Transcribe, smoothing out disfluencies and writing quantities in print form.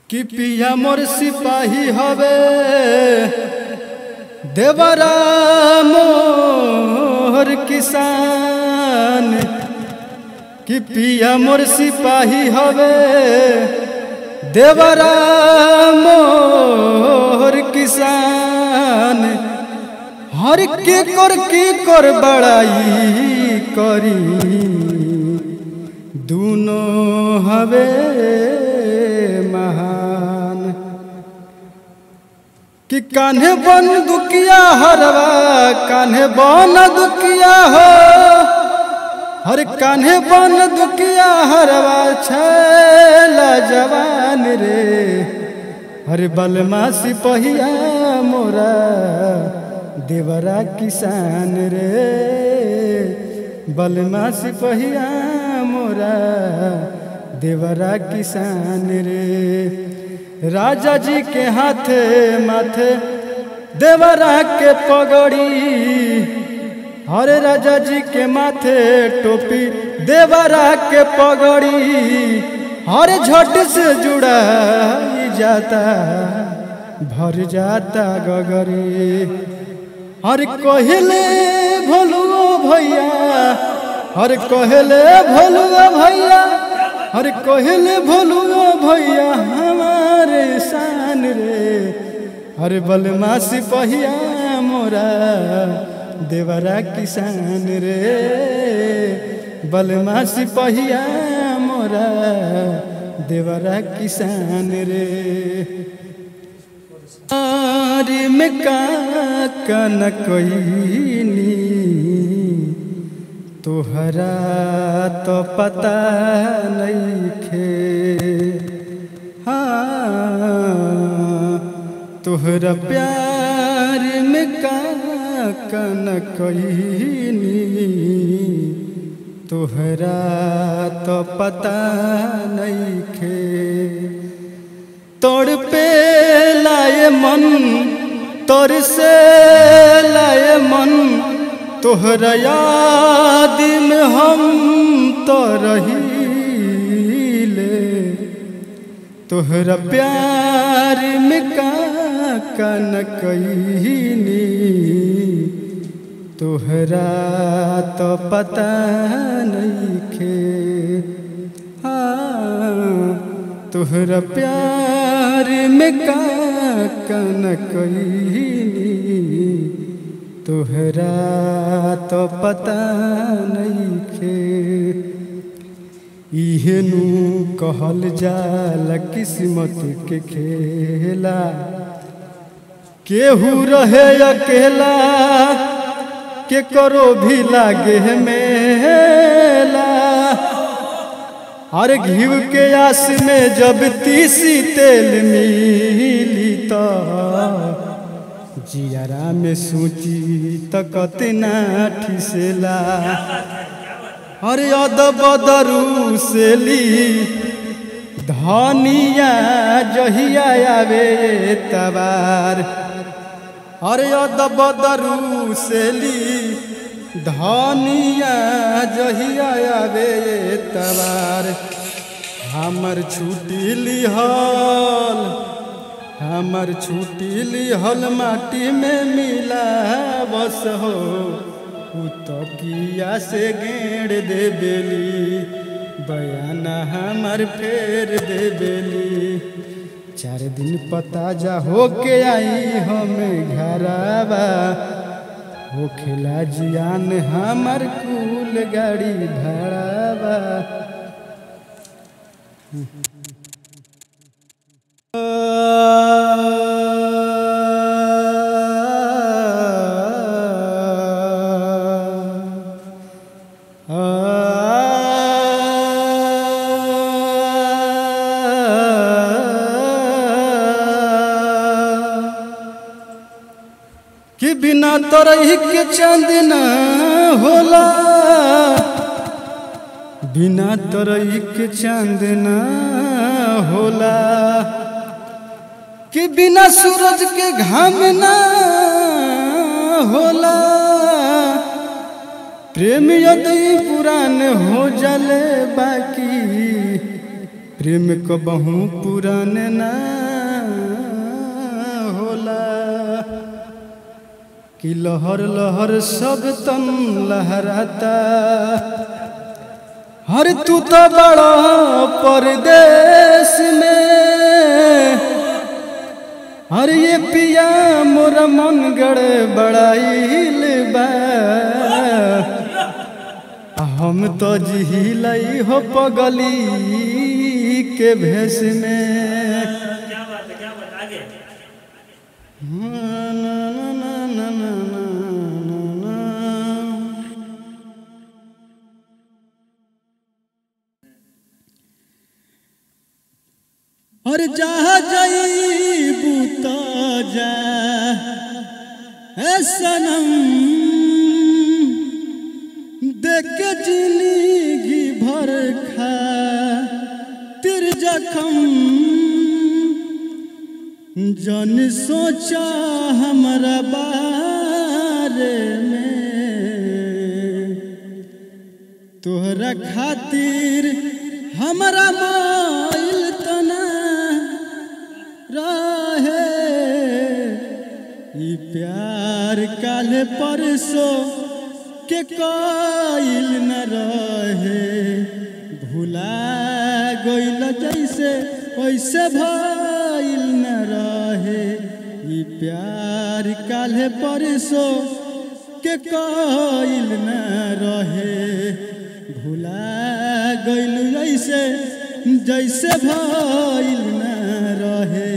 कि पिया मोर सिपाही हवे देवरा मोर किसान। कि पिया मोर सिपाही हवे देवरा मोर किसान। हर के कर बड़ाई करी दोनों हवे महान। कि कान्हे बन दुखिया हरवा कान्हे बन दुखिया हो हर कान्हे बन दुखिया हरवा छैला जवान रे। हर बलमा सिपहिया मोरा देवरा किसान रे। बलमा सिपहिया मोरा देवरा किसान रे। राजा जी के हाथे माथे देवरा के पगड़ी। हरे राजा जी के माथे टोपी देवरा के पगड़ी। हर झट से जुड़ा जाता भर जाता गगरी। हर कहले भोलुओ भैया हर कहले भोलुओ भैया हर कहले भोलुओ भैया हमारे शान रे। हर बलमा सिपहिया मोरा देवरा किसान रे। बलमा सिपहिया मोरा देवरा किसान रे। आरी में का न कोई तोहरा तो पता नहीं खे। हाँ तोहरा प्यार में का न कोई तोहरा तो पता नहीं खे। तोड़ पे लाए मन तोर से लाए मन तोहरा याद में हम तो रहीले। तोहरा प्यार में का न कहीनी तोहरा तो पता नहीं खे। हाँ तोहरा प्यार में का न कहीनी तोहरा तो पता नहीं खे। इहेनु कहल जाला किस्मत के खेला। केहू रहे अकेला के करो भी लागे मेला। हर घीव के आस में जब तीसी तेल मिली तो जियारा में सूची तकतना ठिसेला। हर अद बदरू सेली धनिया जहिया आवे तबार। हर अद बदरू सेली धनिया जहिया आवे तबार। हमर छुट्टी लिहल हमर छुट्टी लिहल माटी में मिला बस हो। तकिया से गेड़ दे बेली बयाना हमर फेर दे बेली। 4 दिन पता जा हो के आई हम घराबा हो खेला जियान हमर कुल गाड़ी भाड़ाबा। कि बिना तरही के चांद ना होला बिना तरही के चांद ना होला। कि बिना सूरज के घाम ना होला। प्रेम यदि पुरान हो जाले बाकी प्रेम को बहु पुरान ना होला कि लहर लहर सब तन लहराता। हर तू तो बड़ा परदेश में, हर ये पिया मोर मन गड़बड़ाइल बा। हम तो जिहिलाई हो पगली के भेष में। क्या बात आगे। और जहाँ जाइबू तो जा ए सनम, देख के जिंदगी भर खा तिर जखम। जन सोचा हमारा बारे में, तोहरा खातिर हमारा माइल तना रहे। ई प्यार काले परसों के कोइल न रहे। भुला गइल जैसे वैसे भइल न रहे। ई प्यार काले परसों के कोइल न रहे। भुला गइल जैसे जैसे भइल न रहे।